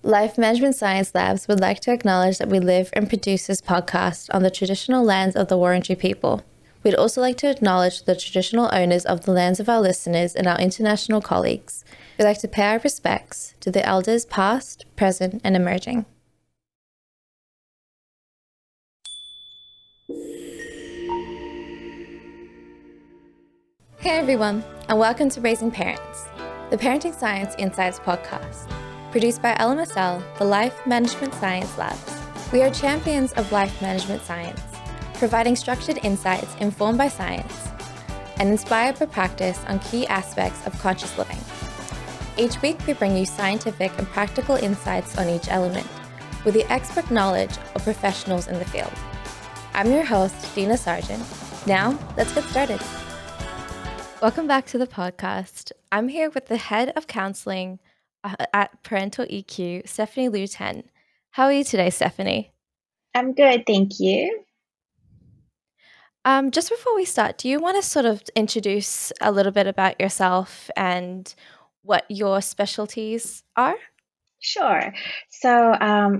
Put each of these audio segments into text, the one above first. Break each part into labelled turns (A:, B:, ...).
A: Life Management Science Labs would like to acknowledge that we live and produce this podcast on the traditional lands of the Wurundjeri people. We'd also like to acknowledge the traditional owners of the lands of our listeners and our international colleagues. We'd like to pay our respects to the elders past, present, and emerging. Hey everyone, and welcome to Raising Parents, the Parenting Science Insights podcast, produced by LMSL, the Life Management Science Labs. We are champions of life management science, providing structured insights informed by science and inspired by practice on key aspects of conscious living. Each week, we bring you scientific and practical insights on each element with the expert knowledge of professionals in the field. I'm your host, Dina Sargeant. Now, let's get started. Welcome back to the podcast. I'm here with the head of counselling at ParentalEQ, Stefanie Lui Ten. How are you today, Stefanie?
B: I'm good, thank you.
A: Just before we start, do you want to sort of introduce a little bit about yourself and what your specialties are?
B: Sure. So,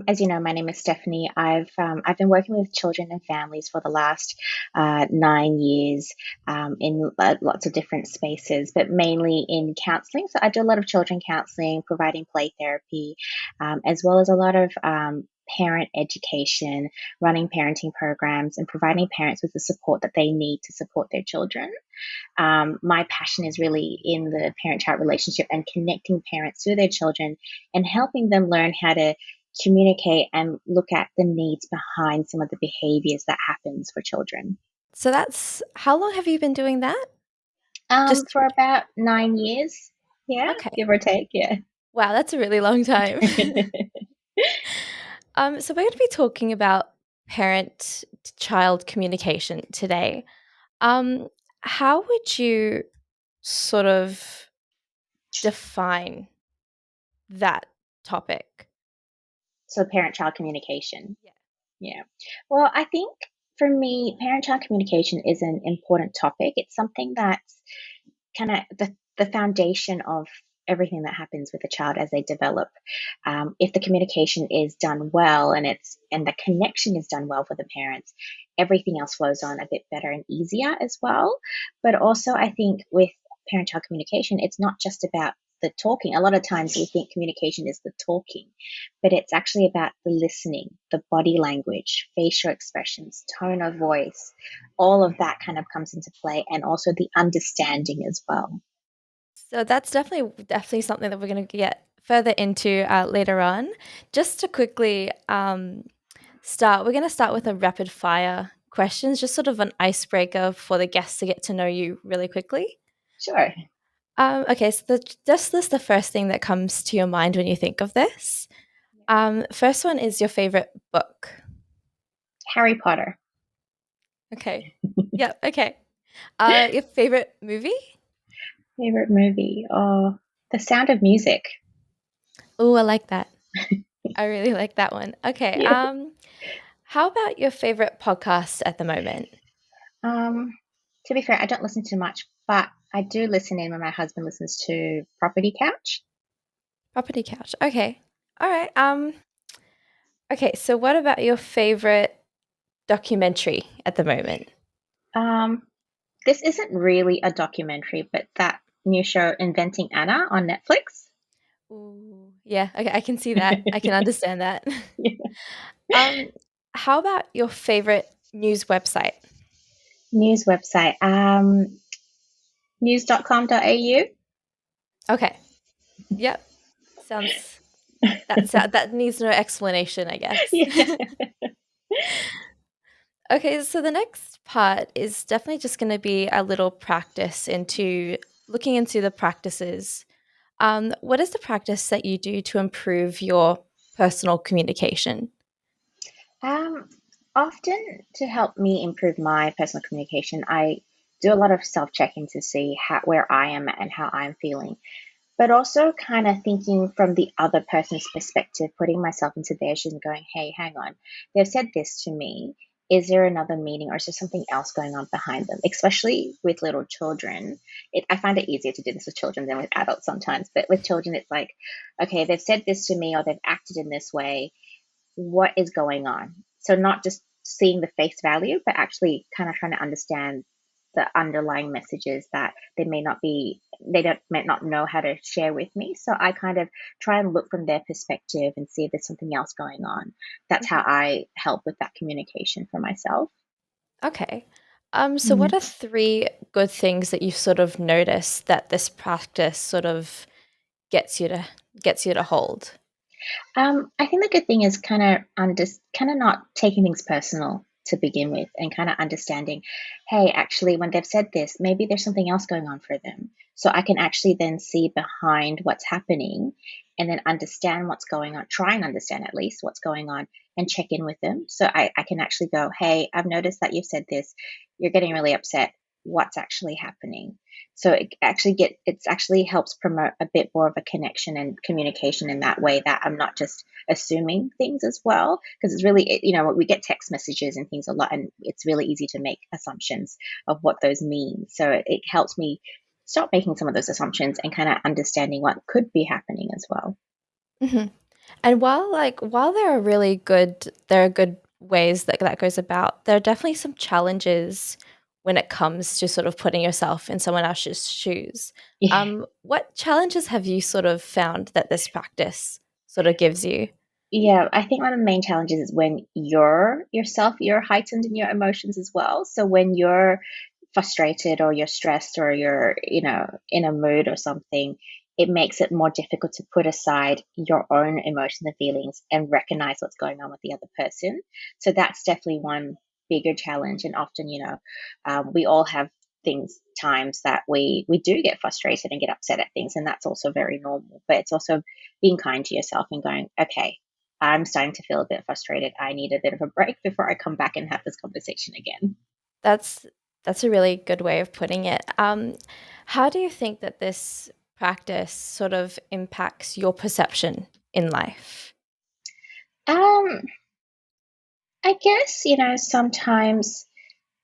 B: as you know, my name is Stefanie. I've been working with children and families for the last 9 years in lots of different spaces, but mainly in counselling. So I do a lot of children counselling, providing play therapy, as well as a lot of parent education, running parenting programs, and providing parents with the support that they need to support their children. My passion is really in the parent-child relationship and connecting parents to their children and helping them learn how to communicate and look at the needs behind some of the behaviors that happens for children.
A: So how long have you been doing that?
B: For about 9 years,
A: Okay.
B: give or take, yeah.
A: Wow, that's a really long time. So we're going to be talking about parent-child communication today. How would you sort of define that topic?
B: So parent-child communication.
A: Yeah.
B: Yeah. Well, I think for me, parent-child communication is an important topic. It's something that's kind of the foundation of everything that happens with a child as they develop. If the communication is done well and the connection is done well for the parents, everything else flows on a bit better and easier as well. But also, I think with parent-child communication, it's not just about the talking. A lot of times we think communication is the talking, but it's actually about the listening, the body language, facial expressions, tone of voice. All of that kind of comes into play, and also the understanding as well.
A: So that's definitely something that we're going to get further into later on. Just to quickly start, we're going to start with a rapid fire questions, just sort of an icebreaker for the guests to get to know you really quickly.
B: Sure.
A: Okay, so just list the first thing that comes to your mind when you think of this. First one is your favorite book.
B: Harry Potter.
A: Okay. Yeah, okay. Your favorite movie?
B: Favorite movie? Oh, The Sound of Music.
A: Oh, I like that. I really like that one. Okay.
B: Yeah.
A: How about your favorite podcast at the moment?
B: To be fair, I don't listen to much, but I do listen in when my husband listens to Property Couch.
A: Property Couch. Okay. All right. Okay, so what about your favorite documentary at the moment?
B: This isn't really a documentary, but that new show, Inventing Anna, on Netflix.
A: Ooh, yeah, okay, I can see that. I can understand that.
B: Yeah.
A: How about your favorite news website?
B: News website, news.com.au.
A: Okay. Yep. Sounds that needs no explanation, I guess.
B: Yeah.
A: Okay, so the next part is definitely just going to be a little practice into looking into the practices. What is the practice that you do to improve your personal communication?
B: Often to help me improve my personal communication, I do a lot of self-checking to see where I am at and how I'm feeling, but also kind of thinking from the other person's perspective, putting myself into their shoes and going, hey, hang on, they've said this to me. is there another meaning, or is there something else going on behind them? Especially with little children, I find it easier to do this with children than with adults sometimes. But with children, it's like, okay, they've said this to me or they've acted in this way. What is going on? So not just seeing the face value, but actually kind of trying to understand the underlying messages that might not know how to share with me. So I kind of try and look from their perspective and see if there's something else going on. That's how
A: Mhm.
B: I help with that communication for myself.
A: Okay. So
B: Mm.
A: what are three good things that you've sort of noticed that this practice sort of gets you to gets you to hold?
B: I think the good thing is kind of not taking things personal to begin with, and kind of understanding, hey, actually, when they've said this, maybe there's something else going on for them. So I can actually then see behind what's happening, and then understand what's going on, try and understand at least what's going on, and check in with them. So I can actually go, hey, I've noticed that you've said this, you're getting really upset. What's actually happening? So it's actually helps promote a bit more of a connection and communication in that way, that I'm not just assuming things as well, because it's really, we get text messages and things a lot, and it's really easy to make assumptions of what those mean. So it helps me stop making some of those assumptions and kind of understanding what could be happening as well.
A: Mhm. And while there are good ways that that goes about, there are definitely some challenges when it comes to sort of putting yourself in someone else's shoes.
B: Yeah.
A: What challenges have you sort of found that this practice sort of gives you?
B: Yeah, I think one of the main challenges is when you're heightened in your emotions as well. So when you're frustrated or you're stressed or you're, in a mood or something, it makes it more difficult to put aside your own emotions and feelings and recognize what's going on with the other person. So that's definitely one bigger challenge. And often, we all have times that we do get frustrated and get upset at things, and that's also very normal. But it's also being kind to yourself and going, okay, I'm starting to feel a bit frustrated. I need a bit of a break before I come back and have this conversation again.
A: That's that's a really good way of putting it. How do you think that this practice sort of impacts your perception in life?
B: Um, I guess, sometimes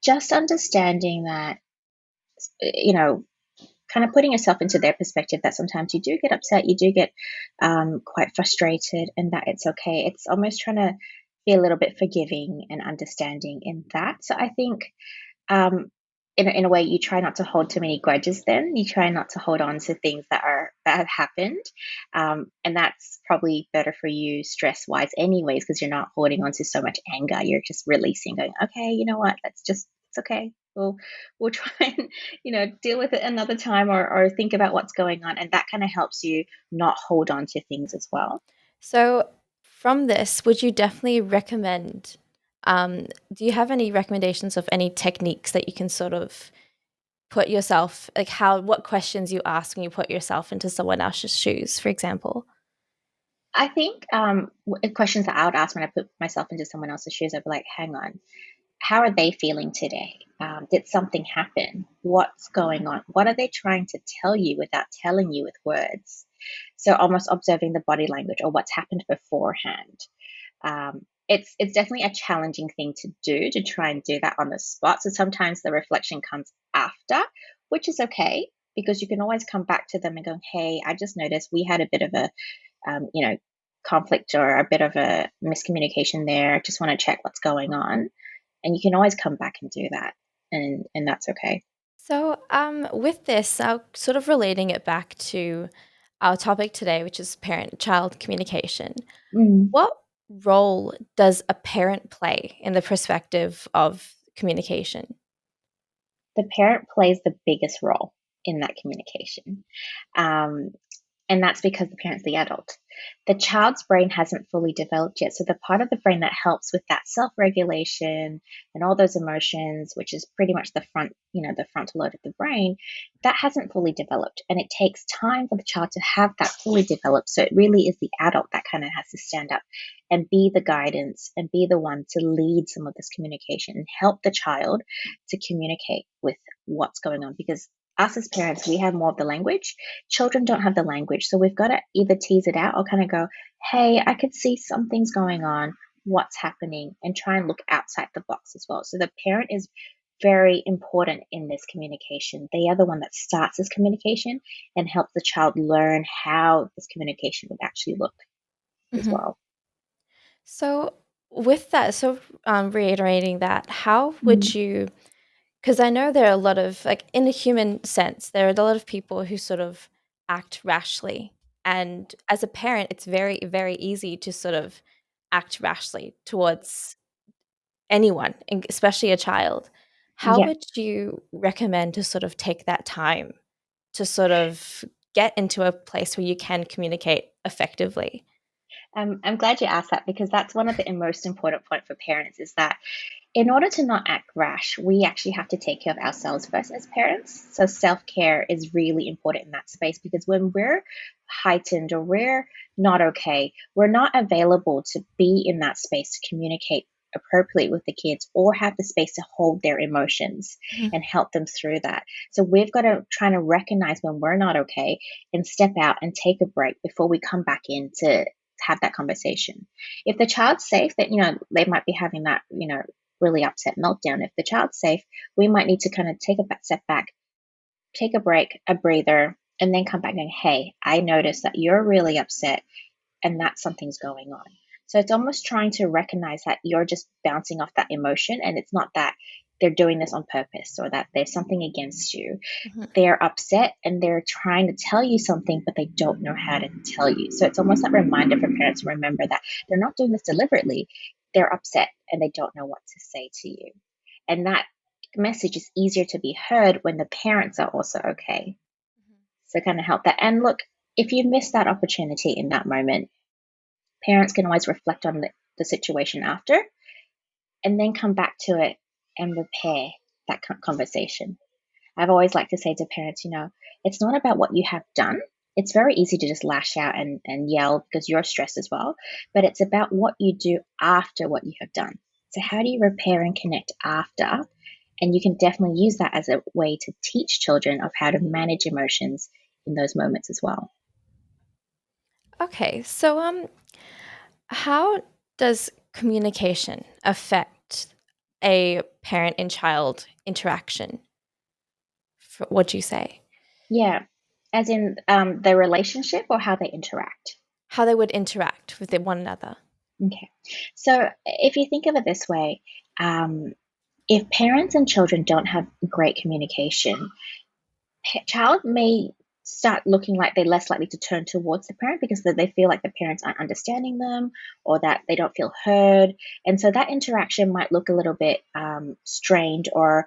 B: just understanding that, you know, kind of putting yourself into their perspective, that sometimes you do get upset, you do get quite frustrated, and that it's okay. It's almost trying to be a little bit forgiving and understanding in that. So I think, um, in a way, you try not to hold too many grudges. Then you try not to hold on to things that have happened, and that's probably better for you stress wise, anyways, because you're not holding on to so much anger. You're just releasing, going, okay, you know what? It's okay. We'll try and deal with it another time, or think about what's going on, and that kind of helps you not hold on to things as well.
A: So, from this, would you definitely recommend? Do you have any recommendations of any techniques that you can sort of put yourself, like what questions you ask when you put yourself into someone else's shoes, for example?
B: I think questions that I would ask when I put myself into someone else's shoes, I'd be like, hang on, how are they feeling today? Did something happen? What's going on? What are they trying to tell you without telling you with words? So almost observing the body language or what's happened beforehand. It's definitely a challenging thing to do, to try and do that on the spot. So sometimes the reflection comes after, which is okay, because you can always come back to them and go, hey, I just noticed we had a bit of a conflict or a bit of a miscommunication there. Just want to check what's going on, and you can always come back and do that, and that's okay.
A: So, with this, sort of relating it back to our topic today, which is parent-child communication.
B: Mm.
A: What role does a parent play in the perspective of communication?
B: The parent plays the biggest role in that communication. Um, And that's because the parent's the adult. The child's brain hasn't fully developed yet. So the part of the brain that helps with that self-regulation and all those emotions, which is pretty much the frontal lobe of the brain, that hasn't fully developed. And it takes time for the child to have that fully developed. So it really is the adult that kind of has to stand up and be the guidance and be the one to lead some of this communication and help the child to communicate with what's going on. Because us as parents, we have more of the language. Children don't have the language. So we've got to either tease it out or kind of go, hey, I could see something's going on. what's happening and try and look outside the box as well. So the parent is very important in this communication. They are the one that starts this communication and helps the child learn how this communication would actually look as
A: Mhm.
B: well.
A: So with that, reiterating that, how would
B: Mm.
A: you, because I know there are a lot of, like, in a human sense, there are a lot of people who sort of act rashly. And as a parent, it's very, very easy to sort of act rashly towards anyone, especially a child. How
B: Yeah.
A: would you recommend to sort of take that time to sort of get into a place where you can communicate effectively?
B: I'm glad you asked that because that's one of the most important point for parents is that in order to not act rash, we actually have to take care of ourselves first as parents. So self care is really important in that space because when we're heightened or we're not okay, we're not available to be in that space to communicate appropriately with the kids or have the space to hold their emotions
A: Mhm.
B: and help them through that. So we've got to try to recognize when we're not okay and step out and take a break before we come back in to have that conversation. If the child's safe, that they might be having that really upset meltdown. If the child's safe, we might need to kind of take a step back, take a break, a breather, and then come back and, hey, I noticed that you're really upset and that something's going on. So it's almost trying to recognize that you're just bouncing off that emotion and it's not that they're doing this on purpose or that there's something against you.
A: Mhm.
B: They're upset and they're trying to tell you something, but they don't know how to tell you. So it's almost that reminder for parents to remember that they're not doing this deliberately. They're upset and they don't know what to say to you. And that message is easier to be heard when the parents are also okay. So kind of help that. And look, if you miss that opportunity in that moment, parents can always reflect on the situation after and then come back to it and repair that conversation. I've always liked to say to parents, it's not about what you have done. It's very easy to just lash out and yell because you're stressed as well, but it's about what you do after what you have done. So, how do you repair and connect after? And you can definitely use that as a way to teach children of how to manage emotions in those moments as well.
A: Okay, so how does communication affect a parent and child interaction? What'd you say?
B: Yeah, as in the relationship or how they interact.
A: How they would interact with one another?
B: Okay. So if you think of it this way, um, if parents and children don't have great communication, child may start looking like they're less likely to turn towards the parent because they feel like the parents aren't understanding them or that they don't feel heard. And so that interaction might look a little bit strained or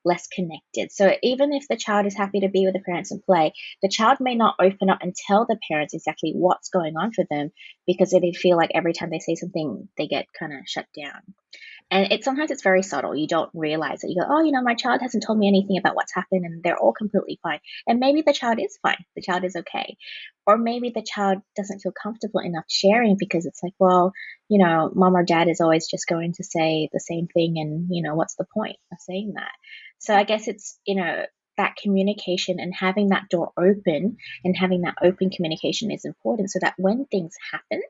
B: less connected. So even if the child is happy to be with the parents and play, the child may not open up and tell the parents exactly what's going on for them because they feel like every time they say something, they get kind of shut down. And sometimes it's very subtle. You don't realize it. You go, oh, my child hasn't told me anything about what's happened, and they're all completely fine. And maybe the child is fine. The child is okay. Or maybe the child doesn't feel comfortable enough sharing because it's like, well, mom or dad is always just going to say the same thing, and what's the point of saying that? So I guess it's that communication and having that door open and having that open communication is important so that when things happen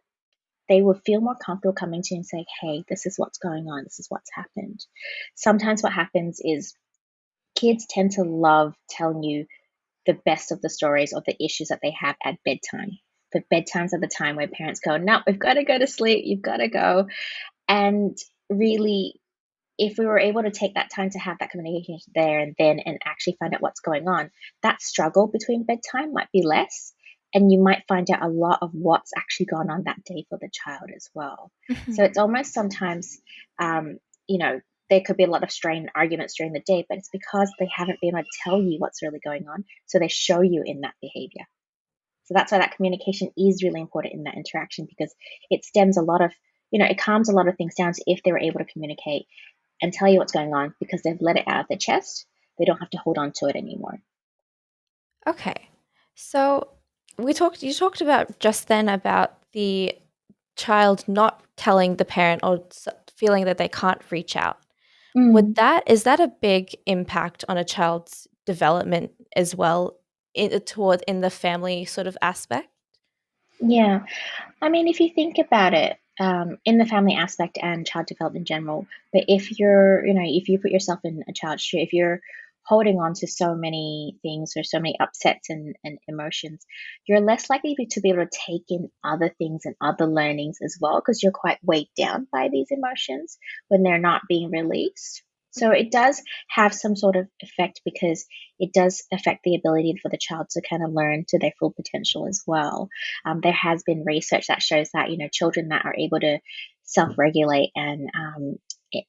B: they will feel more comfortable coming to you and saying, hey, this is what's going on, this is what's happened. Sometimes what happens is kids tend to love telling you the best of the stories or the issues that they have at bedtime. The bedtimes are the time where parents go, no, we've got to go to sleep, you've got to go. And really, if we were able to take that time to have that communication there and then and actually find out what's going on, that struggle between bedtime might be less. And you might find out a lot of what's actually gone on that day for the child as well. So
A: Mhm.
B: it's almost sometimes, um, you know, there could be a lot of strained arguments during the day, but it's because they haven't been able to tell you what's really going on. So they show you in that behavior. So that's why that communication is really important in that interaction because it stems a lot of, it calms a lot of things down. So if they were able to communicate and tell you what's going on because they've let it out of their chest. They don't have to hold on to it anymore.
A: Okay. So you talked about just then about the child not telling the parent or feeling that they can't reach out.
B: Mm,
A: Is that a big impact on a child's development as well in the family sort of aspect?
B: yeah. I mean, if you think about it, in the family aspect and child development in general. But if if you put yourself in a child's shoe, if you're holding on to so many things or so many upsets and emotions, you're less likely to be able to take in other things and other learnings as well, because you're quite weighed down by these emotions when they're not being released. So it does have some sort of effect, because it does affect the ability for the child to kind of learn to their full potential as well. There has been research that shows that, children that are able to self-regulate and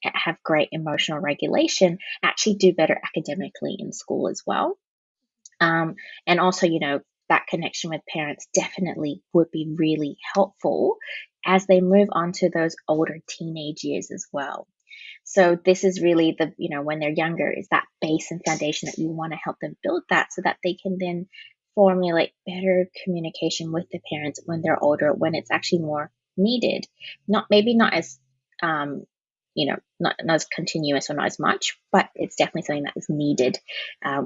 B: have great emotional regulation actually do better academically in school as well. And also, that connection with parents definitely would be really helpful as they move on to those older teenage years as well. So this is really when they're younger, is that base and foundation that you want to help them build that, so that they can then formulate better communication with the parents when they're older, when it's actually more needed. Not as not as continuous or not as much, but it's definitely something that is needed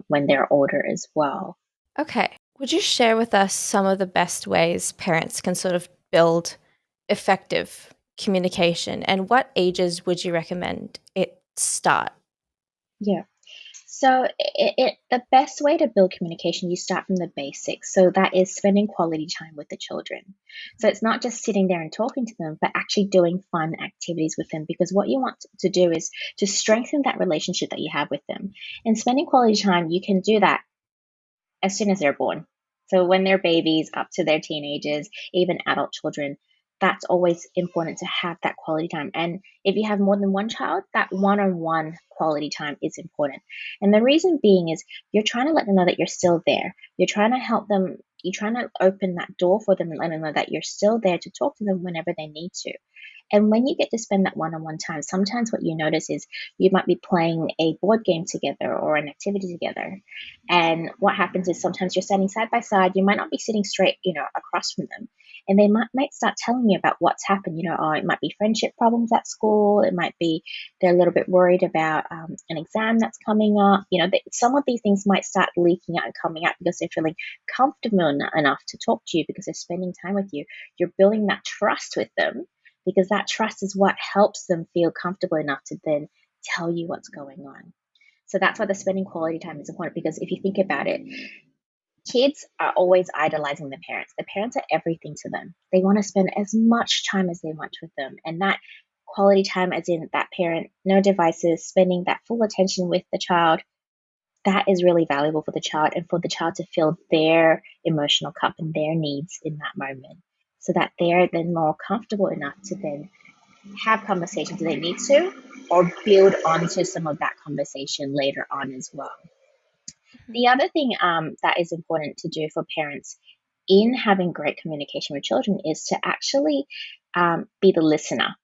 B: when they're older as well.
A: Okay. Would you share with us some of the best ways parents can sort of build effective communication, and what ages would you recommend it start?
B: Yeah. So the best way to build communication, you start from the basics. So that is spending quality time with the children. So it's not just sitting there and talking to them, but actually doing fun activities with them, because what you want to do is to strengthen that relationship that you have with them. And spending quality time, you can do that as soon as they're born. So when they're babies up to their teenagers, even adult children, that's always important to have that quality time. And if you have more than one child, that one-on-one quality time is important. And the reason being is you're trying to let them know that you're still there. You're trying to help them. You're trying to open that door for them and let them know that you're still there to talk to them whenever they need to. And when you get to spend that one-on-one time, sometimes what you notice is you might be playing a board game together or an activity together. And what happens is sometimes you're standing side by side. You might not be sitting straight, across from them. And they might start telling you about what's happened. It might be friendship problems at school. It might be they're a little bit worried about an exam that's coming up. Some of these things might start leaking out and coming out because they're feeling comfortable enough to talk to you, because they're spending time with you. You're building that trust with them, because that trust is what helps them feel comfortable enough to then tell you what's going on. So that's why the spending quality time is important, because if you think about it, kids are always idolizing the parents. The parents are everything to them. They want to spend as much time as they want with them. And that quality time, as in that parent, no devices, spending that full attention with the child, that is really valuable for the child, and for the child to fill their emotional cup and their needs in that moment, so that they're then more comfortable enough to then have conversations they need to, or build onto some of that conversation later on as well. The other thing that is important to do for parents in having great communication with children is to actually be the listener.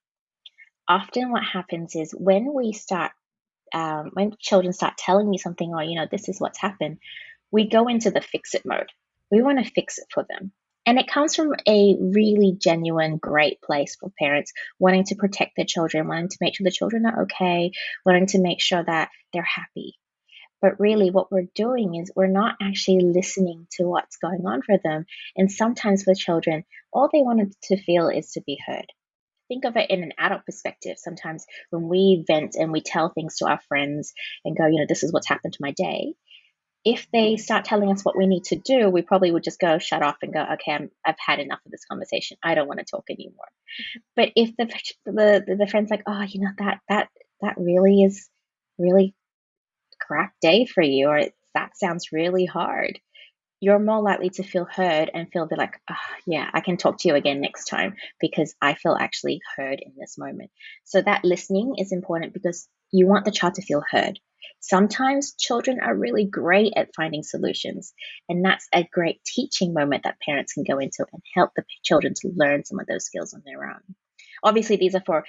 B: Often what happens is when children start telling me something, or, this is what's happened, we go into the fix it mode. We want to fix it for them. And it comes from a really genuine, great place for parents wanting to protect their children, wanting to make sure the children are okay, wanting to make sure that they're happy. But really what we're doing is we're not actually listening to what's going on for them. And sometimes for children, all they wanted to feel is to be heard. Think of it in an adult perspective. Sometimes when we vent and we tell things to our friends and go, this is what's happened to my day, if they start telling us what we need to do, we probably would just go shut off and go, okay, I've had enough of this conversation. I don't want to talk anymore. But if the friend's like, oh, that really is really crap day for you, or that sounds really hard, you're more likely to feel heard and feel like, oh, yeah, I can talk to you again next time because I feel actually heard in this moment. So that listening is important, because you want the child to feel heard. Sometimes children are really great at finding solutions, and that's a great teaching moment that parents can go into and help the children to learn some of those skills on their own. Obviously, these are for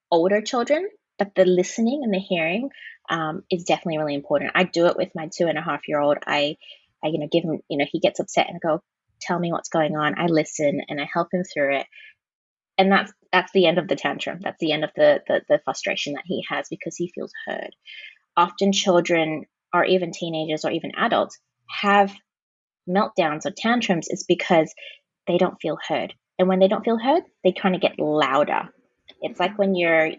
B: older children, but the listening and the hearing is definitely really important. I do it with my 2.5-year-old. I give him, he gets upset and I go, tell me what's going on. I listen and I help him through it. And that's the end of the tantrum. That's the end of the frustration that he has, because he feels heard. Often children, or even teenagers or even adults, have meltdowns or tantrums is because they don't feel heard. And when they don't feel heard, they kind of get louder. It's like when you're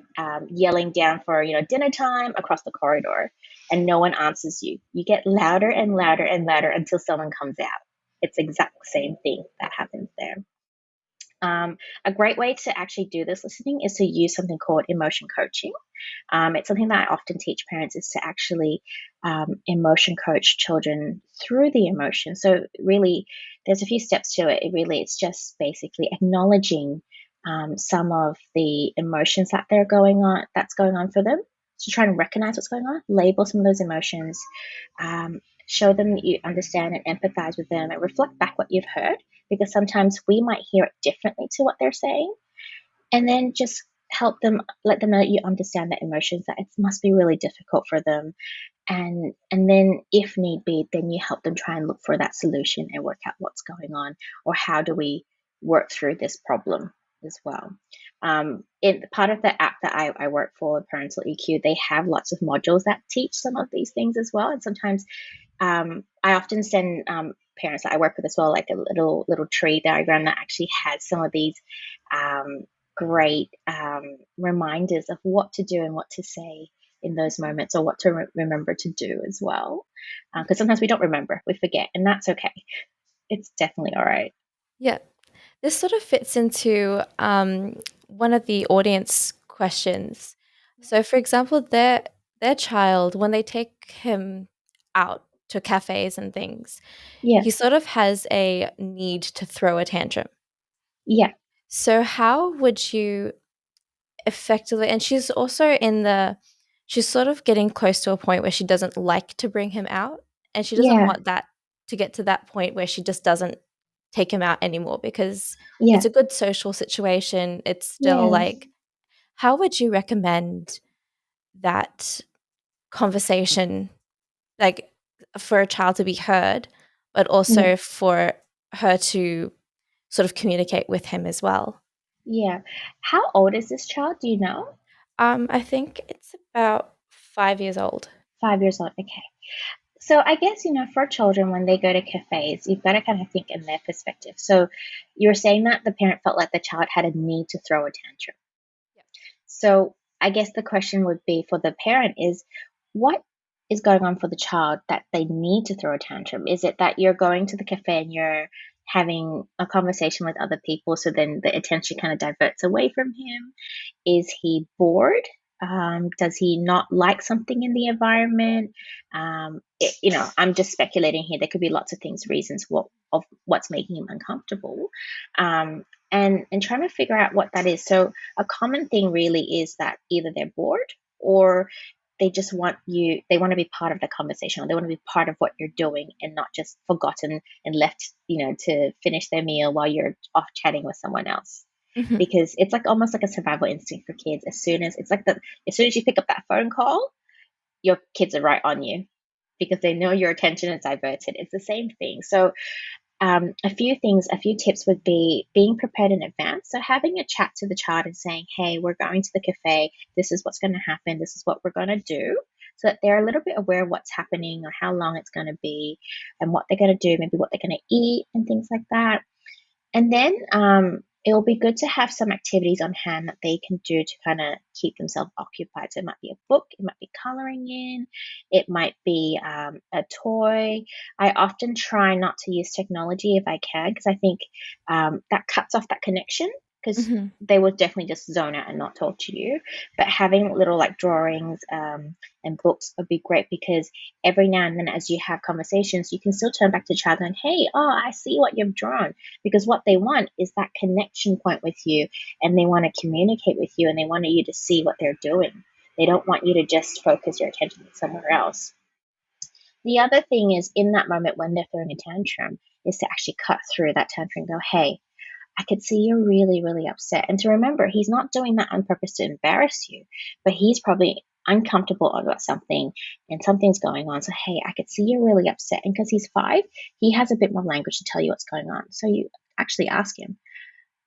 B: yelling down for dinner time across the corridor, and no one answers you. You get louder and louder and louder until someone comes out. It's exact same thing that happens there. A great way to actually do this listening is to use something called emotion coaching. It's something that I often teach parents, is to actually emotion coach children through the emotion. So really, there's a few steps to it. It's just basically acknowledging some of the emotions that's going on for them. So try and recognize what's going on, label some of those emotions, show them that you understand and empathize with them, and reflect back what you've heard, because sometimes we might hear it differently to what they're saying. And then just let them know that you understand their emotions, that it must be really difficult for them. And then if need be, then you help them try and look for that solution and work out what's going on, or how do we work through this problem as well. In part of the app that I work for, ParentalEQ, they have lots of modules that teach some of these things as well. And sometimes I often send parents that I work with as well, like a little tree diagram that actually has some of these great reminders of what to do and what to say in those moments, or what to remember to do as well. Because sometimes we don't remember, we forget, and that's okay. It's definitely all right.
A: Yeah. This sort of fits into one of the audience questions. So, for example, their child, when they take him out to cafes and things,
B: Yeah,
A: he sort of has a need to throw a tantrum.
B: yeah,
A: So, how would you effectively, and she's sort of getting close to a point where she doesn't like to bring him out, and she doesn't
B: yeah,
A: want that to get to that point where she just doesn't take him out anymore, because
B: yeah,
A: it's a good social situation. It's still
B: yeah,
A: like, how would you recommend that conversation, like, for a child to be heard, but
B: yeah,
A: also for her to sort of communicate with him as well?
B: yeah. How old is this child? Do you know?
A: I think it's about 5 years old.
B: 5 years old. Okay. So I guess, for children, when they go to cafes, you've got to kind of think in their perspective. So you're saying that the parent felt like the child had a need to throw a tantrum. So I guess the question would be for the parent is, what is going on for the child that they need to throw a tantrum? Is it that you're going to the cafe and you're having a conversation with other people, so then the attention kind of diverts away from him? Is he bored? Does he not like something in the environment? I'm just speculating here. There could be lots of things, reasons of what's making him uncomfortable, and trying to figure out what that is. So a common thing really is that either they're bored, or they just want you. They want to be part of the conversation, or they want to be part of what you're doing, and not just forgotten and left, to finish their meal while you're off chatting with someone else,
A: Mhm.
B: because it's like almost like a survival instinct for kids. As soon as you pick up that phone call, your kids are right on you, because they know your attention is diverted. It's the same thing. So a few tips would be being prepared in advance. So having a chat to the child and saying, hey, we're going to the cafe. This is what's going to happen. This is what we're going to do. So that they're a little bit aware of what's happening, or how long it's going to be, and what they're going to do, maybe what they're going to eat and things like that. And then it will be good to have some activities on hand that they can do to kind of keep themselves occupied. So it might be a book, it might be coloring in, it might be a toy. I often try not to use technology if I can, because I think that cuts off that connection, because
A: Mhm.
B: they will definitely just zone out and not talk to you. But having little like drawings and books would be great, because every now and then as you have conversations, you can still turn back to the child going, hey, oh, I see what you've drawn, because what they want is that connection point with you, and they want to communicate with you, and they want you to see what they're doing. They don't want you to just focus your attention somewhere else. The other thing is, in that moment when they're throwing a tantrum, is to actually cut through that tantrum and go, hey, I could see you're really, really upset. And to remember, he's not doing that on purpose to embarrass you, but he's probably uncomfortable about something, and something's going on. So, hey, I could see you're really upset. And because he's 5, he has a bit more language to tell you what's going on. So you actually ask him,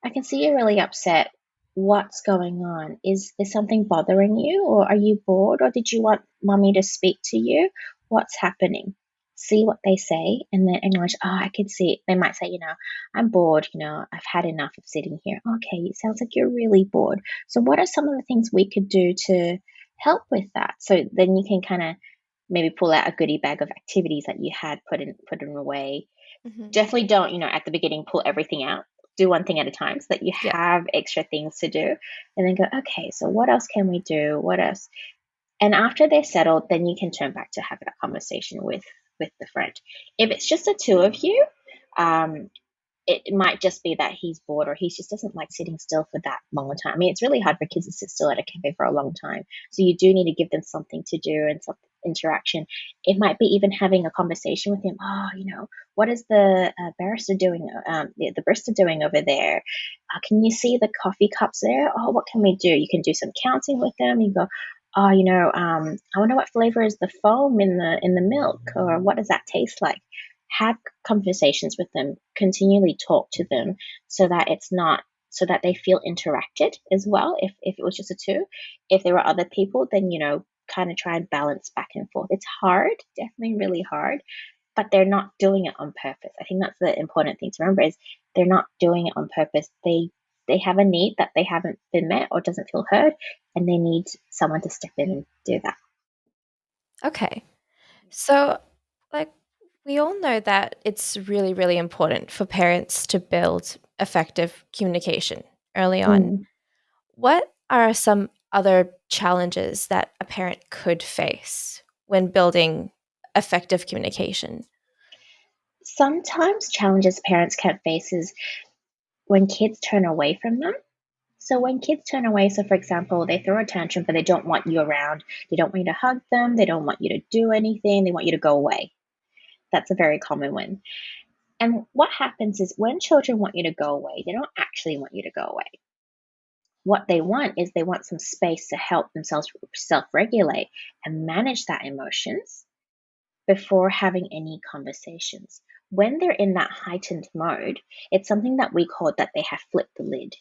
B: I can see you're really upset. What's going on? Is something bothering you, or are you bored, or did you want mommy to speak to you? What's happening? see what they say, and then acknowledge, oh, I can see it. They might say, I'm bored, I've had enough of sitting here. Okay, it sounds like you're really bored. So what are some of the things we could do to help with that? So then you can kind of maybe pull out a goodie bag of activities that you had put in away. Definitely don't, at the beginning, pull everything out. Do one thing at a time so that you have extra things to do, and then go, okay, so what else can we do? What else? And after they're settled, then you can turn back to have that conversation with the friend. If it's just the two of you, it might just be that he's bored or he just doesn't like sitting still for that long time. I mean, it's really hard for kids to sit still at a cafe for a long time. So you do need to give them something to do and some interaction. It might be even having a conversation with him. Oh, what is the barista doing? The barista doing over there? Can you see the coffee cups there? Oh, what can we do? You can do some counting with them. You go, oh, I wonder what flavor is the foam in the milk, or what does that taste like? Have conversations with them, continually talk to them so that so that they feel interacted as well. If it was just a two, if there were other people, then, kind of try and balance back and forth. It's hard, definitely really hard, but they're not doing it on purpose. I think that's the important thing to remember is they're not doing it on purpose. They have a need that they haven't been met or doesn't feel heard, and they need someone to step in and do that.
A: Okay. So, we all know that it's really, really important for parents to build effective communication early on. What are some other challenges that a parent could face when building effective communication?
B: Sometimes challenges parents can face is when kids turn away from them. So when kids turn away, so for example, they throw a tantrum, but they don't want you around. They don't want you to hug them. They don't want you to do anything. They want you to go away. That's a very common one. And what happens is when children want you to go away, they don't actually want you to go away. What they want is they want some space to help themselves self-regulate and manage that emotions before having any conversations. When they're in that heightened mode, it's something that we call that they have flipped the lid.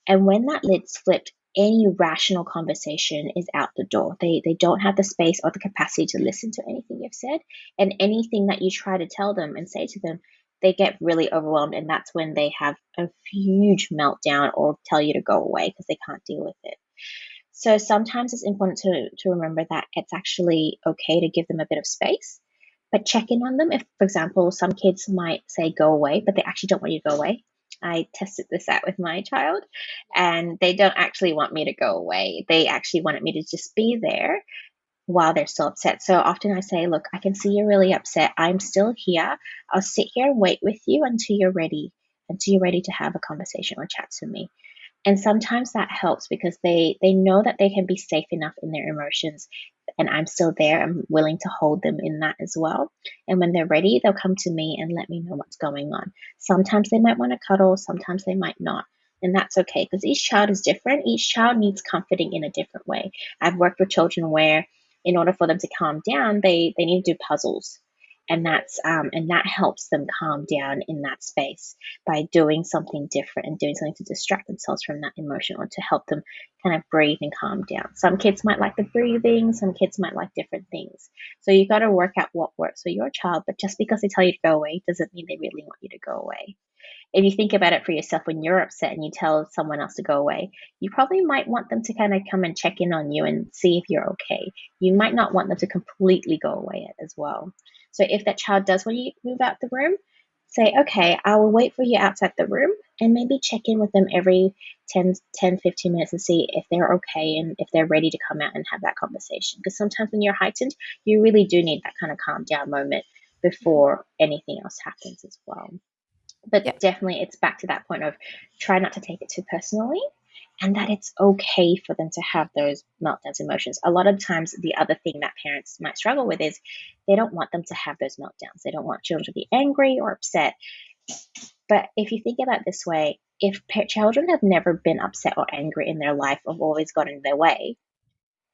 B: And when that lid's flipped, any rational conversation is out the door. They don't have the space or the capacity to listen to anything you've said. And anything that you try to tell them and say to them, they get really overwhelmed. And that's when they have a huge meltdown or tell you to go away because they can't deal with it. So sometimes it's important to remember that it's actually okay to give them a bit of space, but check in on them. If, for example, some kids might say go away, but they actually don't want you to go away. I tested this out with my child, and they don't actually want me to go away. They actually wanted me to just be there while they're still upset. So often I say, look, I can see you're really upset. I'm still here. I'll sit here and wait with you until you're ready to have a conversation or chat to me. And sometimes that helps because they know that they can be safe enough in their emotions, and I'm still there. I'm willing to hold them in that as well. And when they're ready, they'll come to me and let me know what's going on. Sometimes they might want to cuddle, sometimes they might not. And that's okay because each child is different. Each child needs comforting in a different way. I've worked with children where in order for them to calm down, they need to do puzzles. And that helps them calm down in that space by doing something different and doing something to distract themselves from that emotion or to help them kind of breathe and calm down. Some kids might like the breathing, some kids might like different things. So you got to work out what works for your child, but just because they tell you to go away doesn't mean they really want you to go away. If you think about it for yourself, when you're upset and you tell someone else to go away, you probably might want them to kind of come and check in on you and see if you're okay. You might not want them to completely go away as well. So if that child does want you to move out the room, say, okay, I will wait for you outside the room, and maybe check in with them every 10, 15 minutes and see if they're okay and if they're ready to come out and have that conversation. Because sometimes when you're heightened, you really do need that kind of calm down moment before anything else happens as well. But definitely it's back to that point of try not to take it too personally, and that it's okay for them to have those meltdowns emotions. A lot of times the other thing that parents might struggle with is they don't want them to have those meltdowns. They don't want children to be angry or upset. But if you think about it this way, if children have never been upset or angry in their life or always gotten in their way,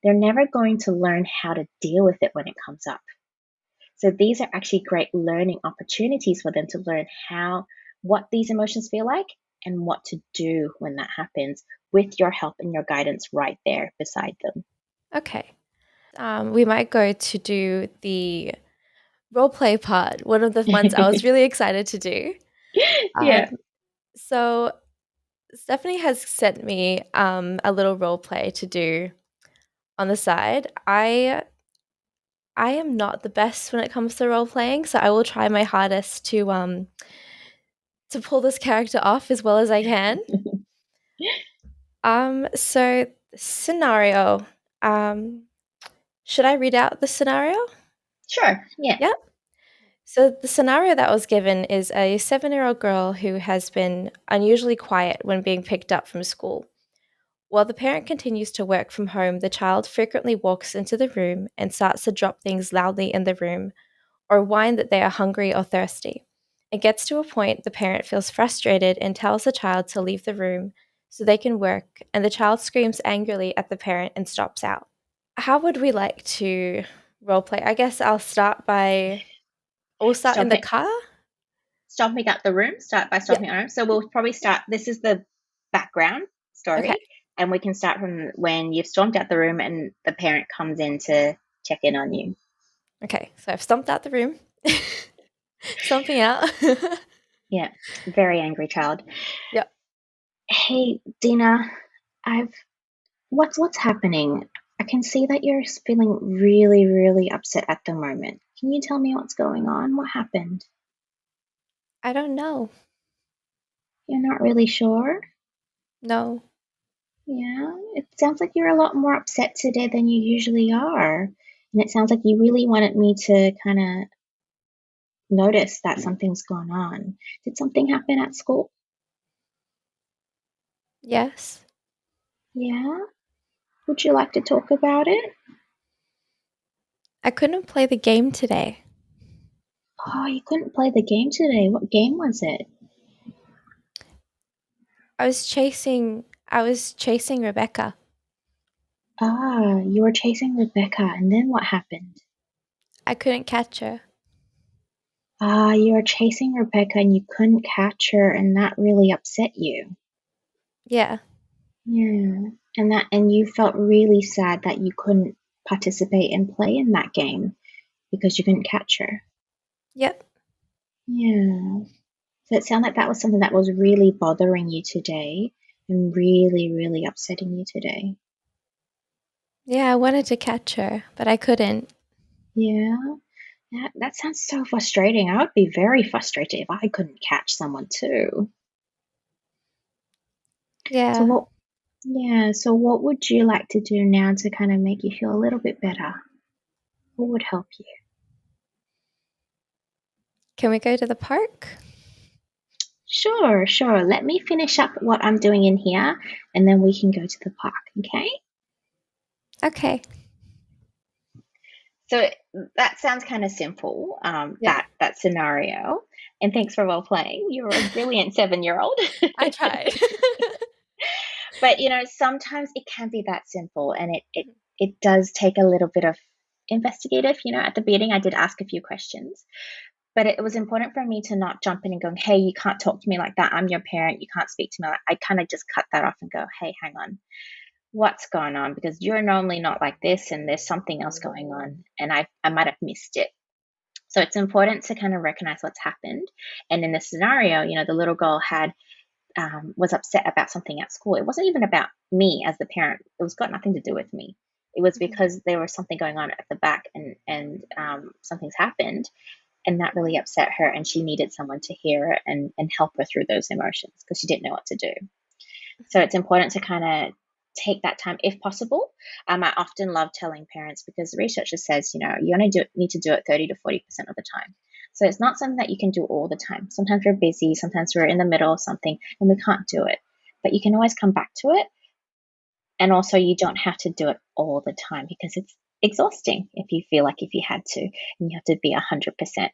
B: they're never going to learn how to deal with it when it comes up. So these are actually great learning opportunities for them to learn what these emotions feel like and what to do when that happens with your help and your guidance right there beside them.
A: Okay. We might go to do the roleplay part, one of the ones I was really excited to do.
B: Yeah.
A: So Stephanie has sent me a little role play to do on the side. I am not the best when it comes to role playing, so I will try my hardest to pull this character off as well as I can. So scenario. Should I read out the scenario?
B: Sure. Yeah.
A: Yep. So the scenario that was given is a 7-year-old girl who has been unusually quiet when being picked up from school. While the parent continues to work from home, the child frequently walks into the room and starts to drop things loudly in the room or whine that they are hungry or thirsty. It gets to a point the parent feels frustrated and tells the child to leave the room so they can work, and the child screams angrily at the parent and stops out. How would we like to roleplay? I guess we'll start in the
B: Stopping
A: car.
B: stomping up the room. Start by
A: Yeah.
B: stomping our room. So we'll probably start. This is the background
A: Okay.
B: story, and we can start from when you've stormed out the room and the parent comes in to check in on you.
A: Okay. So I've stomped out the room. Stomping out.
B: Yeah, very angry child.
A: Yep.
B: Hey, Dina, I've what's happening? I can see that you're feeling really, really upset at the moment. Can you tell me what's going on? What happened?
A: I don't know.
B: You're not really sure?
A: No.
B: Yeah, it sounds like you're a lot more upset today than you usually are. And it sounds like you really wanted me to kind of notice that something's gone on. Did something happen at school?
A: Yes.
B: Yeah? Would you like to talk about it?
A: I couldn't play the game today.
B: Oh, you couldn't play the game today. What game was it?
A: I was chasing Rebecca.
B: Ah, you were chasing Rebecca, and then what happened?
A: I couldn't catch her.
B: Ah, you were chasing Rebecca and you couldn't catch her, and that really upset you.
A: Yeah.
B: Yeah. And you felt really sad that you couldn't participate and play in that game because you couldn't catch her.
A: Yep.
B: Yeah. So it sounded like that was something that was really bothering you today and really, really upsetting you today.
A: Yeah, I wanted to catch her, but I couldn't.
B: Yeah. That sounds so frustrating. I would be very frustrated if I couldn't catch someone too. So
A: Yeah.
B: what Yeah, so what would you like to do now to kind of make you feel a little bit better? What would help you?
A: Can we go to the park?
B: Sure, sure. Let me finish up what I'm doing in here and then we can go to the park, okay?
A: Okay.
B: So that sounds kind of simple,
A: Yeah.
B: that scenario. And thanks for role playing. You're a brilliant 7-year-old.
A: I tried.
B: But sometimes it can be that simple, and it does take a little bit of investigative. At the beginning, I did ask a few questions, but it was important for me to not jump in and go, "Hey, you can't talk to me like that. I'm your parent. You can't speak to me." I kind of just cut that off and go, "Hey, hang on, what's going on? Because you're normally not like this, and there's something else going on, and I might have missed it." So it's important to kind of recognize what's happened. And in this scenario, the little girl had was upset about something at school. It wasn't even about me as the parent. It was got nothing to do with me. It was
A: Mhm.
B: because there was something going on at the back, and something's happened, and that really upset her, and she needed someone to hear it and help her through those emotions because she didn't know what to do. So it's important to kind of take that time if possible. I often love telling parents because the research says, you only need to do it 30 to 40% of the time. So it's not something that you can do all the time. Sometimes we're busy, sometimes we're in the middle of something and we can't do it. But you can always come back to it. And also, you don't have to do it all the time because it's exhausting if you feel like if you had to and you have to be 100%.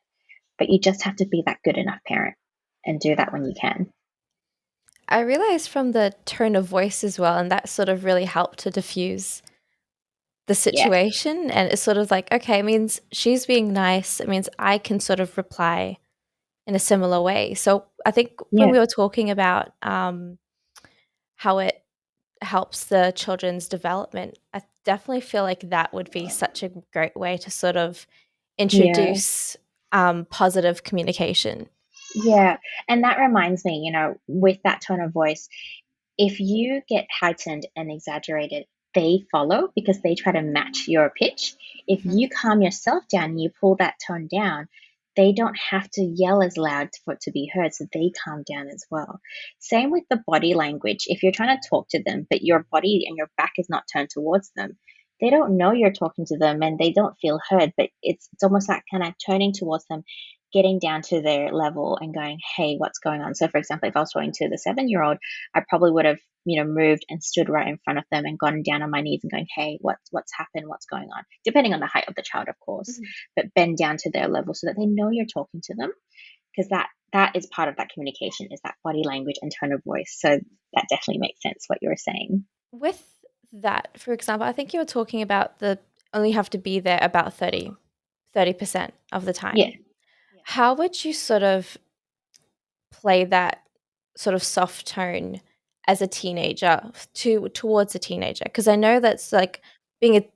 B: But you just have to be that good enough parent and do that when you can.
A: I realized from the tone of voice as well, and that sort of really helped to diffuse the
B: Yes.
A: situation. And it's sort of like, okay, it means she's being nice. It means I can sort of reply in a similar way. So I think when
B: Yeah.
A: we were talking about how it helps the children's development, I definitely feel like that would be such a great way to sort of
B: Yeah.
A: introduce positive communication.
B: Yeah. And that reminds me, with that tone of voice, if you get heightened and exaggerated, they follow because they try to match your pitch. If
A: Mhm.
B: you calm yourself down and you pull that tone down, they don't have to yell as loud for it to be heard, so they calm down as well. Same with the body language. If you're trying to talk to them, but your body and your back is not turned towards them, they don't know you're talking to them and they don't feel heard, but it's almost like kind of turning towards them, getting down to their level and going, hey, what's going on? So, for example, if I was talking to the 7-year-old, I probably would have, moved and stood right in front of them and gotten down on my knees and going, hey, what's happened? What's going on? Depending on the height of the child, of course,
A: Mhm.
B: but bend down to their level so that they know you're talking to them, because that is part of that communication, is that body language and tone of voice. So that definitely makes sense what you were saying.
A: With that, for example, I think you were talking about the only have to be there about 30% of the
B: Yeah.
A: time. How would you sort of play that sort of soft tone as a teenager towards a teenager? Because I know that's like being a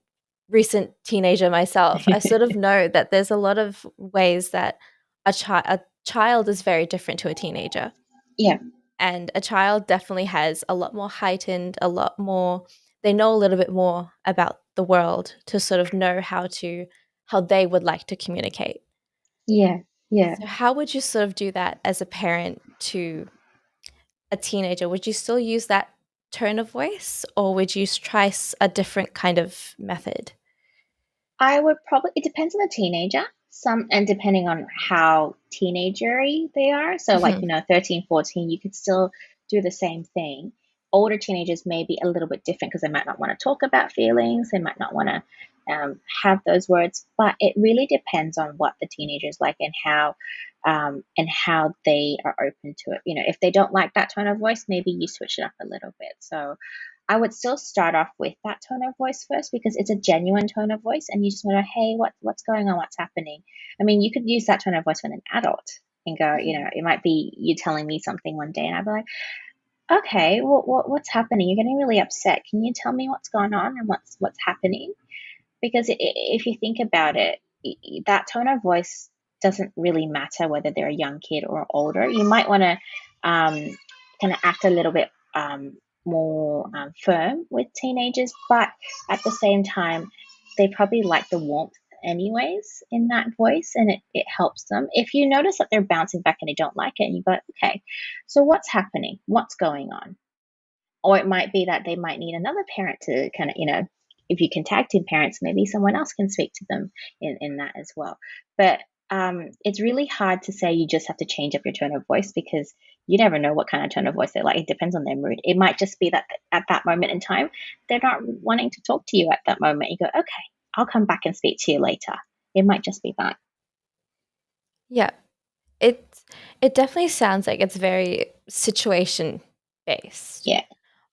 A: recent teenager myself, I sort of know that there's a lot of ways that a child is very different to a teenager.
B: Yeah.
A: And a child definitely has a lot more heightened, a lot more, they know a little bit more about the world to sort of know how they would like to communicate.
B: Yeah. Yeah.
A: So how would you sort of do that as a parent to a teenager? Would you still use that tone of voice or would you try a different kind of method?
B: I would probably, it depends on the teenager. And depending on how teenagery they are. So, like,
A: Mhm.
B: 13, 14, you could still do the same thing. Older teenagers may be a little bit different because they might not want to talk about feelings. They might not want to have those words. But it really depends on what the teenager's like and how they are open to it. If they don't like that tone of voice, maybe you switch it up a little bit. So, I would still start off with that tone of voice first because it's a genuine tone of voice, and you just want to, hey, what's going on? What's happening? I mean, you could use that tone of voice with an adult and go,
A: Mhm.
B: it might be you telling me something one day, and I'd be like, okay, well, what's happening? You're getting really upset. Can you tell me what's going on and what's happening? Because if you think about it, that tone of voice doesn't really matter whether they're a young kid or older. You might want to kind of act a little bit more firm with teenagers, but at the same time, they probably like the warmth anyways in that voice, and it helps them. If you notice that they're bouncing back and they don't like it, and you go, okay, so what's happening? What's going on? Or it might be that they might need another parent to kind of, if you can tag team parents, maybe someone else can speak to them in that as well. But it's really hard to say you just have to change up your tone of voice because you never know what kind of tone of voice they like. It depends on their mood. It might just be that at that moment in time, they're not wanting to talk to you at that moment. You go, okay, I'll come back and speak to you later. It might just be that.
A: Yeah. It it definitely sounds like it's very situation based.
B: Yeah.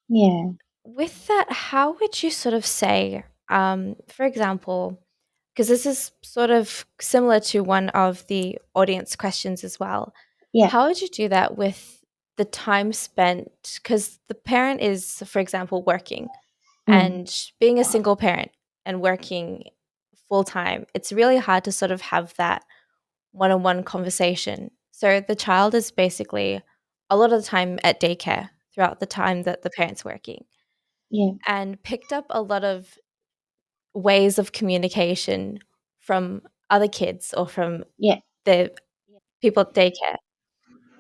B: Yeah.
A: With that, how would you sort of say, for example, because this is sort of similar to one of the audience questions as well.
B: Yeah.
A: How would you do that with the time spent? Because the parent is, for example, working
B: Mm.
A: and being a single parent and working full time, it's really hard to sort of have that one on one conversation. So the child is basically a lot of the time at daycare throughout the time that the parent's working
B: Yeah.
A: and picked up a lot of ways of communication from other kids or from
B: Yeah.
A: the people at daycare.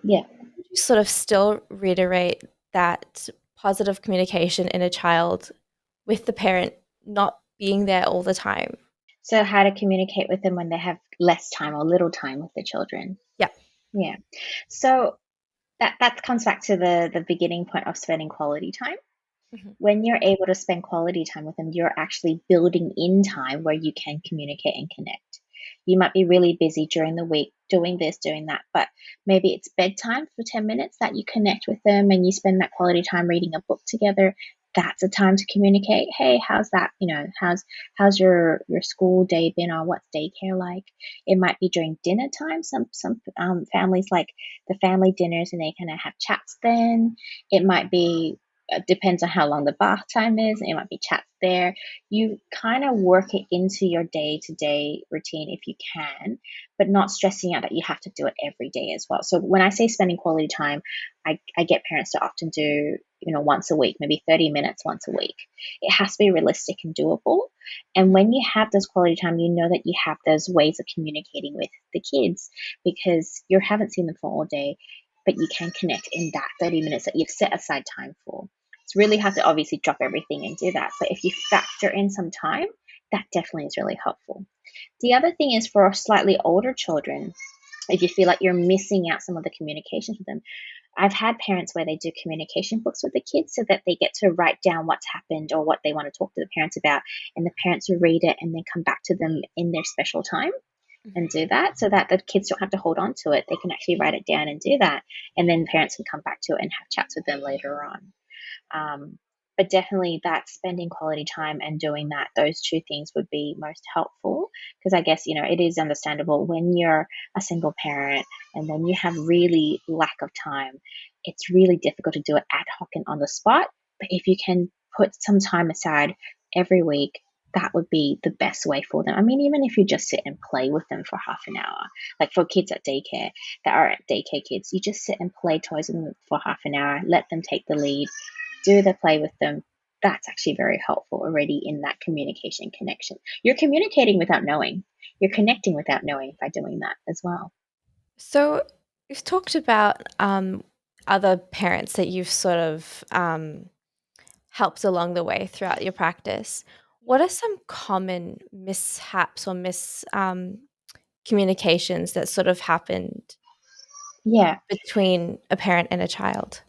B: Yeah.
A: Would you sort of still reiterate that positive communication in a child with the parent not being there all the time?
B: So how to communicate with them when they have less time or little time with the children.
A: Yeah.
B: Yeah. So that comes back to the beginning point of spending quality time.
A: Mhm.
B: When you're able to spend quality time with them, you're actually building in time where you can communicate and connect. You might be really busy during the week doing this, doing that, but maybe it's bedtime for 10 minutes that you connect with them and you spend that quality time reading a book together. That's a time to communicate. Hey, how's that? How's your school day been, or what's daycare like? It might be during dinner time. Some families like the family dinners and they kind of have chats then. It might be it depends on how long the bath time is. It might be chats there. You kind of work it into your day-to-day routine if you can, but not stressing out that you have to do it every day as well. So when I say spending quality time, I get parents to often do, once a week, maybe 30 minutes once a week. It has to be realistic and doable. And when you have those quality time, you know that you have those ways of communicating with the kids because you haven't seen them for all day, but you can connect in that 30 minutes that you've set aside time for. It's really hard to obviously drop everything and do that. But if you factor in some time, that definitely is really helpful. The other thing is for slightly older children, if you feel like you're missing out some of the communication with them, I've had parents where they do communication books with the kids so that they get to write down what's happened or what they want to talk to the parents about, and the parents will read it and then come back to them in their special time and do that so that the kids don't have to hold on to it. They can actually write it down and do that, and then parents can come back to it and have chats with them later on. But definitely that spending quality time and doing that, those two things would be most helpful because I guess, it is understandable when you're a single parent and when you have really lack of time, it's really difficult to do it ad hoc and on the spot. But if you can put some time aside every week, that would be the best way for them. I mean, even if you just sit and play with them for half an hour, like for kids at daycare that are at daycare kids, you just sit and play toys with them for half an hour, let them take the lead, do the play with them. That's actually very helpful already in that communication connection. You're communicating without knowing. You're connecting without knowing by doing that as well.
A: So you've talked about other parents that you've sort of helped along the way throughout your practice. What are some common mishaps or communications that sort of happened
B: Yeah.
A: between a parent and a child?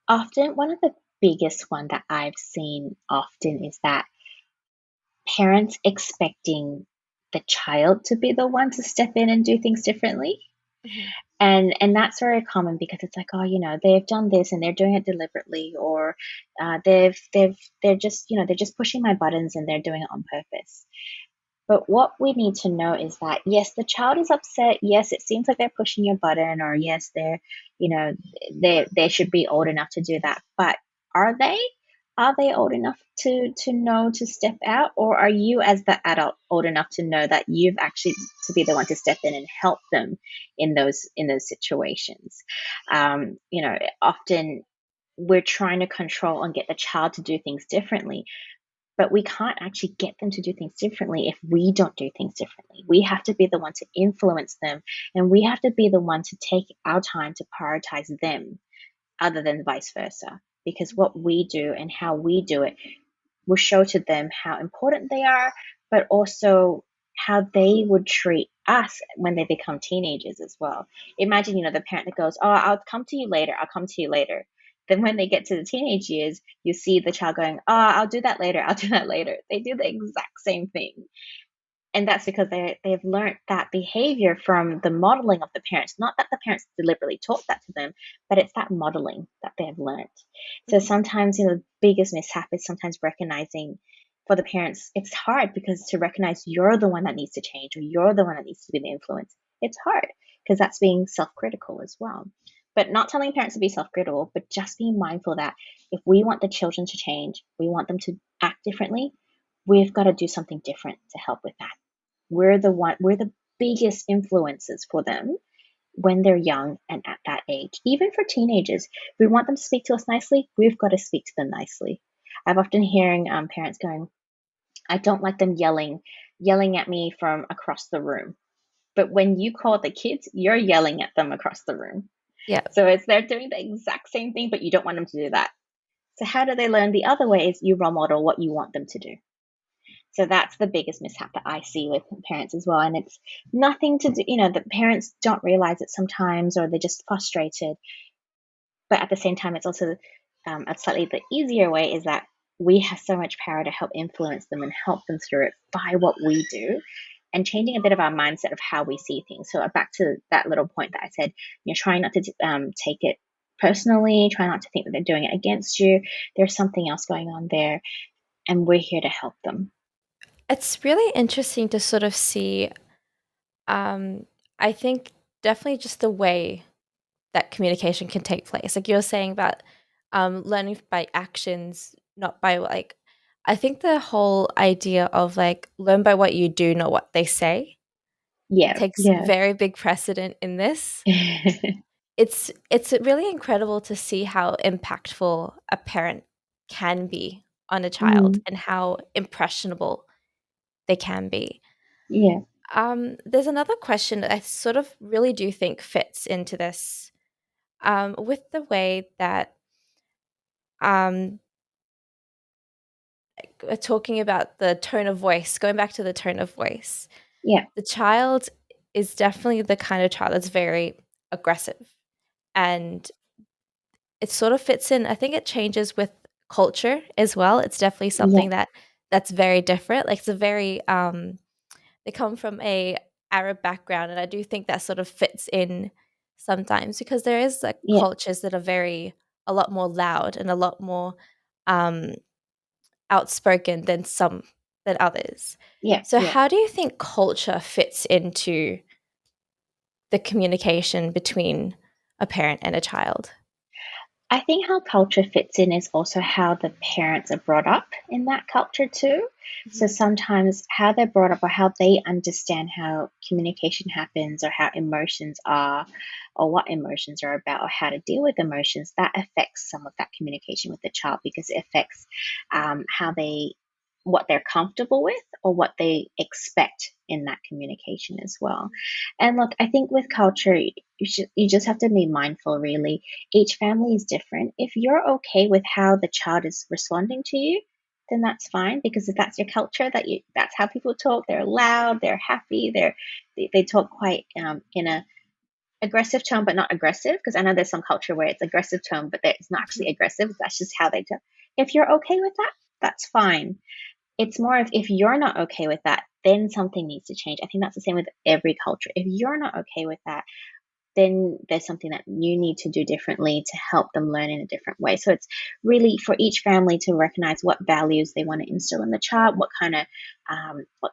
B: Often, one of the biggest one that I've seen often is that parents expecting the child to be the one to step in and do things differently.
A: Mhm.
B: And that's very common because it's like, oh, they've done this and they're doing it deliberately, or they're just, they're just pushing my buttons and they're doing it on purpose. But what we need to know is that yes, the child is upset. Yes, it seems like they're pushing your button, or yes, they should be old enough to do that. But are they? Are they old enough to know to step out, or are you as the adult old enough to know that you've actually to be the one to step in and help them in those situations? Often we're trying to control and get the child to do things differently, but we can't actually get them to do things differently if we don't do things differently. We have to be the one to influence them, and we have to be the one to take our time to prioritize them other than vice versa. Because what we do and how we do it will show to them how important they are, but also how they would treat us when they become teenagers as well. Imagine, the parent that goes, oh, I'll come to you later. I'll come to you later. Then when they get to the teenage years, you see the child going, oh, I'll do that later. I'll do that later. They do the exact same thing. And that's because they've learned that behavior from the modeling of the parents. Not that the parents deliberately taught that to them, but it's that modeling that they've learned. So sometimes, the biggest mishap is sometimes recognizing for the parents, it's hard because to recognize you're the one that needs to change or you're the one that needs to be the influence, it's hard because that's being self-critical as well. But not telling parents to be self-critical, but just being mindful that if we want the children to change, we want them to act differently, we've got to do something different to help with that. We're the biggest influences for them when they're young and at that age. Even for teenagers, if we want them to speak to us nicely, we've got to speak to them nicely. I've often hearing parents going, I don't like them yelling at me from across the room. But when you call the kids, you're yelling at them across the room.
A: Yeah.
B: So it's they're doing the exact same thing, but you don't want them to do that. So how do they learn? The other way is you role model what you want them to do. So that's the biggest mishap that I see with parents as well. And it's nothing to do, the parents don't realize it sometimes, or they're just frustrated. But at the same time, it's also a slightly the easier way is that we have so much power to help influence them and help them through it by what we do and changing a bit of our mindset of how we see things. So back to that little point that I said, trying not to take it personally, try not to think that they're doing it against you. There's something else going on there, and we're here to help them.
A: It's really interesting to sort of see, I think definitely just the way that communication can take place. Like you were saying about learning by actions, not by like, I think the whole idea of like learn by what you do, not what they say,
B: Yeah,
A: takes
B: yeah.
A: very big precedent in this. It's really incredible to see how impactful a parent can be on a child
B: Mm,
A: and how impressionable they can be.
B: yeah,
A: There's another question that I sort of really do think fits into this, with the way that um, talking about the tone of voice, going back to the tone of voice,
B: yeah,
A: the child is definitely the kind of child that's very aggressive, and it sort of fits in. I think it changes with culture as well. It's definitely
B: yeah,
A: something that's very different. Like it's a very they come from a Arab background, and I do think that sort of fits in sometimes because there is like
B: yeah,
A: cultures that are very a lot more loud and a lot more um, outspoken than others.
B: yeah,
A: So,
B: yeah.
A: how do you think culture fits into the communication between a parent and a child?
B: I think how culture fits in is also how the parents are brought up in that culture too. So
A: Mhm.
B: sometimes how they're brought up or how they understand how communication happens or how emotions are or what emotions are about or how to deal with emotions, that affects some of that communication with the child because it affects how they what they're comfortable with or what they expect in that communication as well. And look, I think with culture, you just have to be mindful really. Each family is different. If you're okay with how the child is responding to you, then that's fine because if that's your culture, that's how people talk. They're loud, they're happy, they talk quite in a aggressive tone, but not aggressive. Because I know there's some culture where it's aggressive tone, but it's not actually aggressive. That's just how they talk. If you're okay with that, that's fine. It's more of if you're not okay with that, then something needs to change. I think that's the same with every culture. If you're not okay with that, then there's something that you need to do differently to help them learn in a different way. So it's really for each family to recognize what values they want to instill in the child, what kind of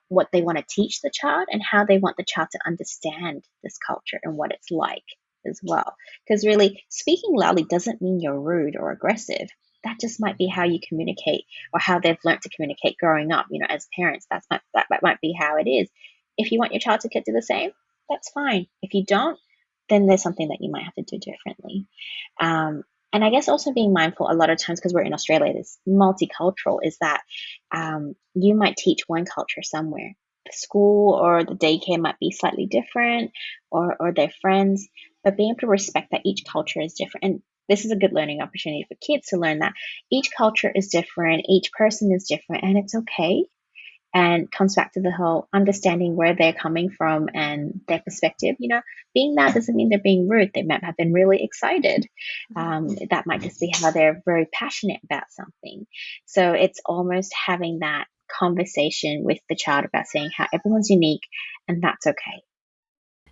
B: what they want to teach the child, and how they want the child to understand this culture and what it's like as well. Because really, speaking loudly doesn't mean you're rude or aggressive. That just might be how you communicate or how they've learned to communicate growing up. You know, as parents, that might be how it is. If you want your child to do the same, that's fine. If you don't, then there's something that you might have to do differently. And I guess also being mindful a lot of times because we're in Australia, this multicultural is that you might teach one culture somewhere. The school or the daycare might be slightly different or their friends, but being able to respect that each culture is different. And this is a good learning opportunity for kids to learn that each culture is different, each person is different, and it's okay and comes back to the whole understanding where they're coming from and their perspective. You know, being loud doesn't mean they're being rude. They might have been really excited. That might just be how they're very passionate about something. So it's almost having that conversation with the child about saying how everyone's unique and that's okay.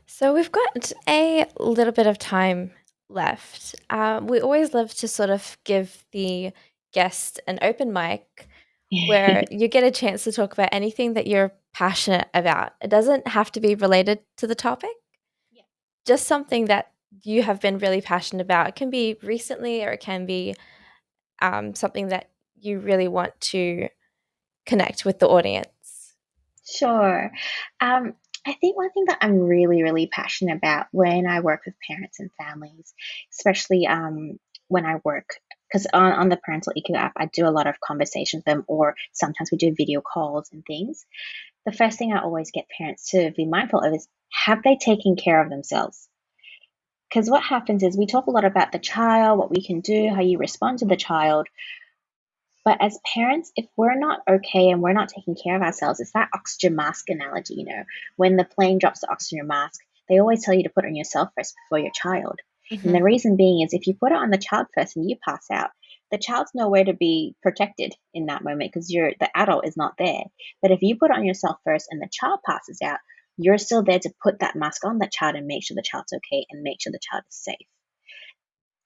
A: So we've got a little bit of time left. We always love to sort of give the guest an open mic where you get a chance to talk about anything that you're passionate about. It doesn't have to be related to the topic,
B: Yeah.
A: just something that you have been really passionate about. It can be recently or it can be something that you really want to connect with the audience.
B: Sure. Um, I think one thing that I'm really, really passionate about when I work with parents and families, especially when I work, because on the ParentalEQ app, I do a lot of conversations with them, or sometimes we do video calls and things. The first thing I always get parents to be mindful of is have they taken care of themselves? Because what happens is we talk a lot about the child, what we can do, how you respond to the child, but as parents, if we're not okay and we're not taking care of ourselves, it's that oxygen mask analogy, you know, when the plane drops the oxygen mask, they always tell you to put it on yourself first before your child. And the
A: Mhm.
B: reason being is if you put it on the child first and you pass out, the child's nowhere to be protected in that moment because the adult is not there. But if you put it on yourself first and the child passes out, you're still there to put that mask on that child and make sure the child's okay and make sure the child is safe.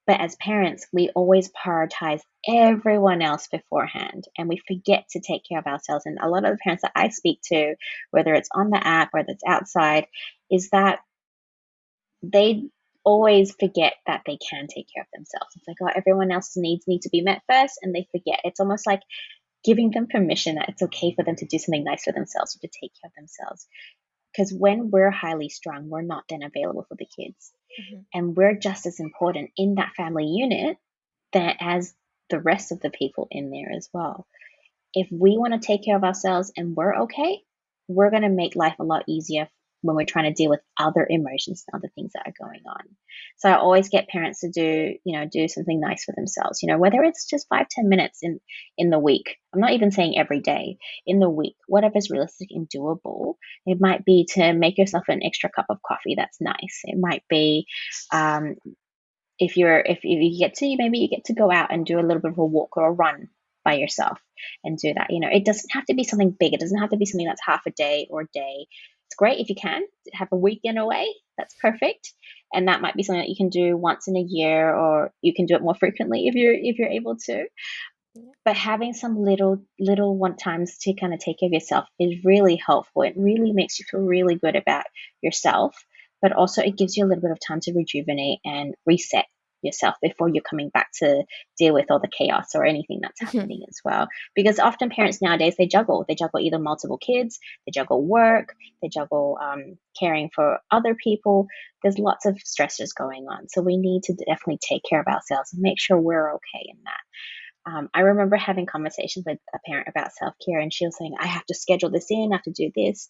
B: But as parents, we always prioritize everyone else beforehand and we forget to take care of ourselves. And a lot of the parents that I speak to, whether it's on the app, whether it's outside, is that they always forget that they can take care of themselves. It's like, oh, everyone else's needs need to be met first, and they forget. It's almost like giving them permission that it's okay for them to do something nice for themselves or to take care of themselves. Because when we're highly strung, we're not then available for the kids.
A: Mm-hmm.
B: And we're just as important in that family unit that as the rest of the people in there as well. If we want to take care of ourselves and we're okay, we're going to make life a lot easier when we're trying to deal with other emotions and other things that are going on. So I always get parents to do something nice for themselves, whether it's just 5-10 minutes in the week. I'm not even saying every day, in the week, whatever's realistic and doable. It might be to make yourself an extra cup of coffee that's nice. It might be if you get to, maybe you get to go out and do a little bit of a walk or a run by yourself and do that. It doesn't have to be something big. It doesn't have to be something that's half a day or a day. It's great if you can have a weekend away. That's perfect. And that might be something that you can do once in a year, or you can do it more frequently if you're able to. But having some little one times to kind of take care of yourself is really helpful. It really makes you feel really good about yourself, but also it gives you a little bit of time to rejuvenate and reset yourself before you're coming back to deal with all the chaos or anything that's happening as well. Because often parents nowadays, they juggle either multiple kids, they juggle work, they juggle caring for other people. There's lots of stressors going on. So we need to definitely take care of ourselves and make sure we're okay in that. I remember having conversations with a parent about self-care, and she was saying, I have to schedule this in, I have to do this.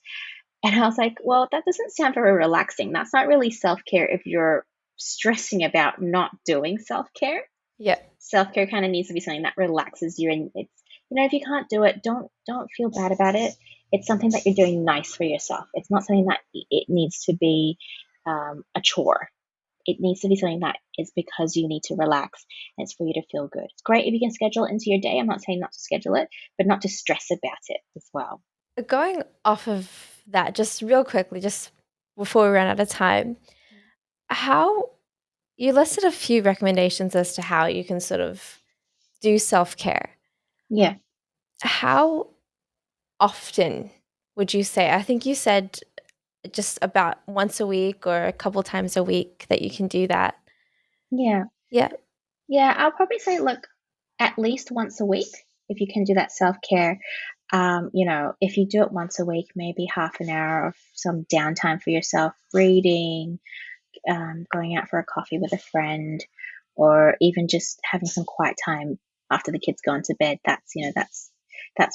B: And I was like, well, that doesn't sound very relaxing. That's not really self-care if you're stressing about not doing self-care.
A: Yeah.
B: Self-care kind of needs to be something that relaxes you. And it's, if you can't do it, don't feel bad about it. It's something that you're doing nice for yourself. It's not something that it needs to be a chore. It needs to be something that is because you need to relax and it's for you to feel good. It's great if you can schedule it into your day. I'm not saying not to schedule it, but not to stress about it as well.
A: Going off of that, just real quickly, just before we run out of time, how you listed a few recommendations as to how you can sort of do self-care.
B: Yeah.
A: How often would you say? I think you said just about once a week or a couple times a week that you can do that.
B: Yeah.
A: Yeah.
B: Yeah. I'll probably say, look, at least once a week, if you can do that self-care. If you do it once a week, maybe half an hour of some downtime for yourself, reading, going out for a coffee with a friend, or even just having some quiet time after the kids gone to bed. That's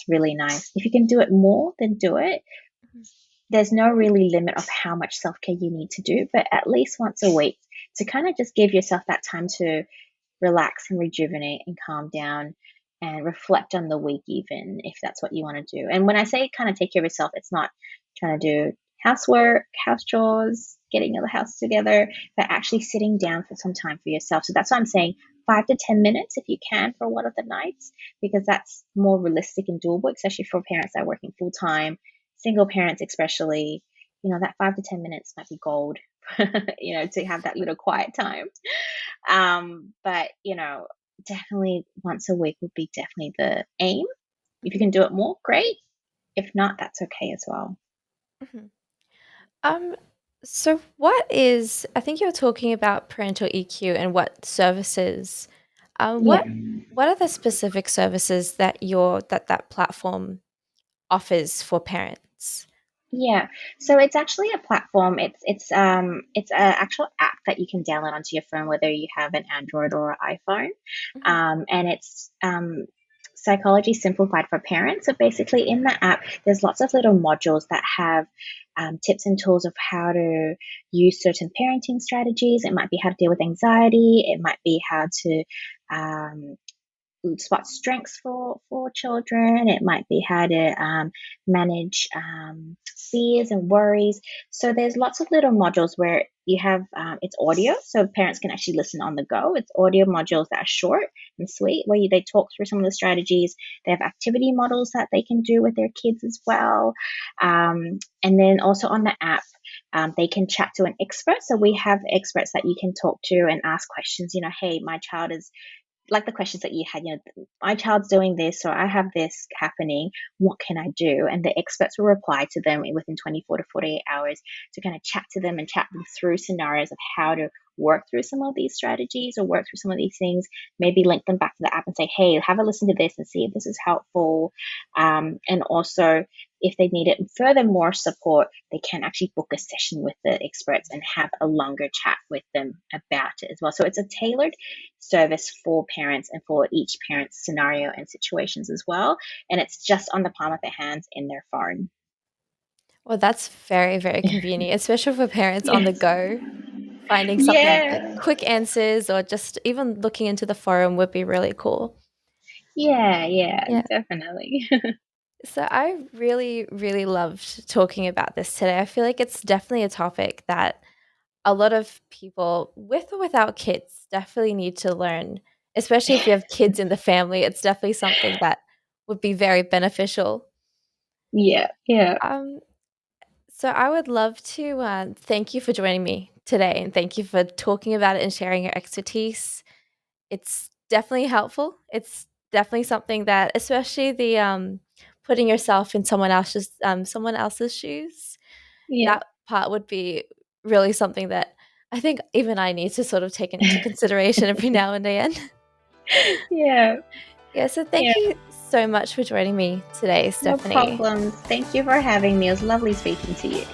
B: really nice. If you can do it more, then do it. There's no really limit of how much self-care you need to do, but at least once a week to kind of just give yourself that time to relax and rejuvenate and calm down and reflect on the week, even if that's what you want to do. And when I say kind of take care of yourself, it's not trying to do housework, house chores, getting the house together, but actually sitting down for some time for yourself. So that's why I'm saying 5 to 10 minutes if you can for one of the nights, because that's more realistic and doable, especially for parents that are working full time, single parents especially. That 5 to 10 minutes might be gold, to have that little quiet time. But definitely once a week would be definitely the aim. If you can do it more, great. If not, that's okay as well.
A: Mhm. So I think you're talking about parental EQ and what services,
B: Yeah.
A: what are the specific services that that platform offers for parents?
B: Yeah, so it's actually a platform. It's an actual app that you can download onto your phone, whether you have an Android or an iPhone,
A: Mhm.
B: and it's psychology simplified for parents. So basically, in the app, there's lots of little modules that have tips and tools of how to use certain parenting strategies. It might be how to deal with anxiety. It might be how to um, spot strengths for children. It might be how to manage fears and worries. So there's lots of little modules where you have it's audio, so parents can actually listen on the go. It's audio modules that are short and sweet, where they talk through some of the strategies. They have activity models that they can do with their kids as well. And then also on the app, they can chat to an expert. So we have experts that you can talk to and ask questions. Hey, my child is like the questions that you had, my child's doing this, or I have this happening, what can I do? And the experts will reply to them within 24 to 48 hours to kind of chat to them and chat them through scenarios of how to work through some of these strategies or work through some of these things, maybe link them back to the app and say, hey, have a listen to this and see if this is helpful. And also, if they need it furthermore support, they can actually book a session with the experts and have a longer chat with them about it as well. So it's a tailored service for parents and for each parent's scenario and situations as well. And it's just on the palm of their hands in their phone.
A: Well, that's very, very convenient, especially for parents on the
B: Yes.
A: go. Finding something like
B: Yeah.
A: quick answers or just even looking into the forum would be really cool.
B: Yeah,
A: Yeah.
B: definitely.
A: So I really, really loved talking about this today. I feel like it's definitely a topic that a lot of people with or without kids definitely need to learn, especially if you have kids in the family. It's definitely something that would be very beneficial.
B: Yeah.
A: Um, so I would love to thank you for joining me today and thank you for talking about it and sharing your expertise. It's definitely helpful. It's definitely something that, especially the putting yourself in someone else's shoes,
B: Yeah.
A: that part would be really something that I think even I need to sort of take into consideration every now and then.
B: Yeah.
A: Yeah, so
B: Yeah.
A: thank you so much for joining me today,
B: No
A: Stefanie.
B: problems. Thank you for having me. It was lovely speaking to you.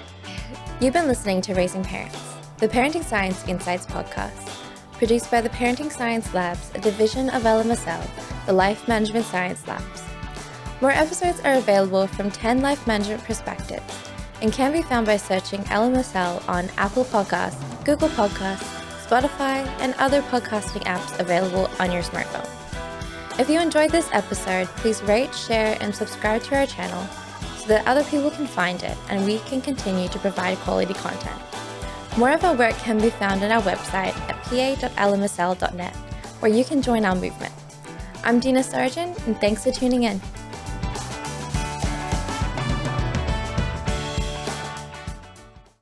A: You've been listening to Raising Parents, the Parenting Science Insights podcast, produced by the Parenting Science Labs, a division of LMSL, the Life Management Science Labs. More episodes are available from 10 life management perspectives and can be found by searching LMSL on Apple Podcasts, Google Podcasts, Spotify, and other podcasting apps available on your smartphone. If you enjoyed this episode, please rate, share, and subscribe to our channel so that other people can find it and we can continue to provide quality content. More of our work can be found on our website at pa.lmsl.net, where you can join our movement. I'm Dina Sargeant, and thanks for tuning in.